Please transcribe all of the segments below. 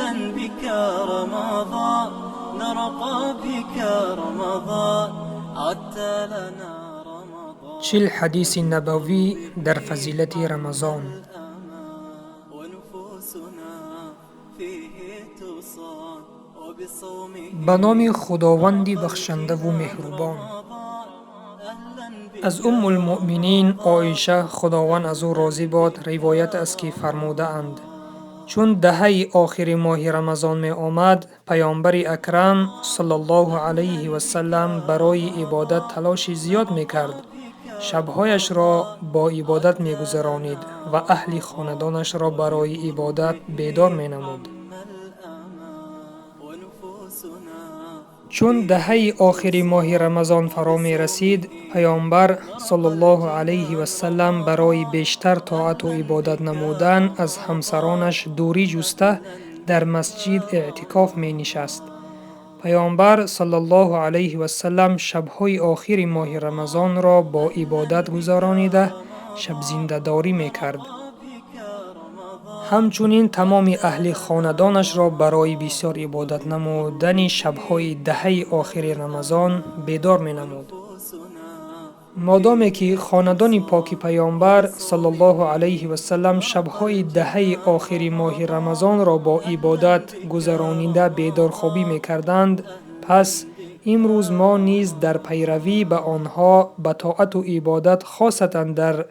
أهلا بك رمضان نرقى بك رمضان عدت لنا رمضان. 40 حدیث نبوی در فضیلت رمضان. به نام خداوند بخشنده و مهربان. از المؤمنین عایشه خداوند از او راضی باد روایت است که فرمودند چون دهه آخر ماه رمضان مеомад پیامبر اکرم صلی الله علیه و سلم برای ابادت تلاشی زیاد میکرد، شبهایشرا با ابادت مگزارانید و اهل خاندانشرا برای ابادت بедор менамуд. چون دهه آخر ماه رمضان فرا می رسید، پیامبر صلی الله علیه و سلم برای بیشتر طاعت و عبادت نمودن از همسرانش دوری جسته در مسجد اعتکاف می نشست. پیامبر صلی الله علیه و سلم شبهای آخر ماه رمضان را با عبادت گذرانیده شب زنده داری می کرد. همچنین تمام اهل خاندانش را برای بسیار عبادت نمودن شبهای دهه آخر رمضان بیدار می نمود. مادامی که خاندان پاک پیامبر صلی الله علیه و سلم شبهای دهه آخر ماه رمضان را با عبادت گذرانیده بیدار خوابی می کردند، پس امروز ما نیز در پیروی به آنها به طاعت و عبادت خاصتا در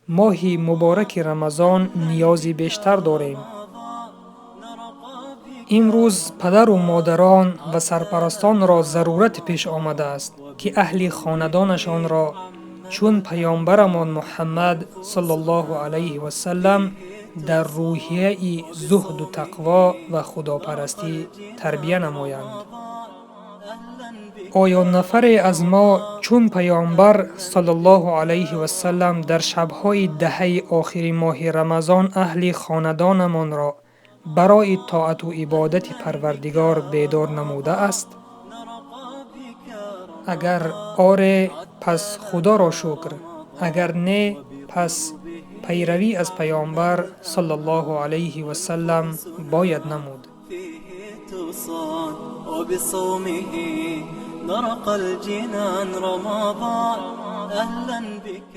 ماه مبارک رمضان نیازی بیشتر داریم. امروز پدر و مادران و سرپرستان را ضرورت پیش آمده است که اهل خاندانشان را چون پیامبرمان محمد صلی الله علیه و سلم در روحیه زهد و تقوا و خداپرستی تربیت نمایند. آیا نفری از ما چون پیامبر صلی الله علیه و سلم در شبهای دهه آخر ماه رمضان اهل خاندانمان را برای طاعت و عبادت پروردگار بیدار نموده است؟ اگر آره پس خدا را شکر، اگر نه پس پیروی از پیامبر صلی الله علیه و سلم باید نمود. وبصومه نرقى الجنان رمضان أهلا بك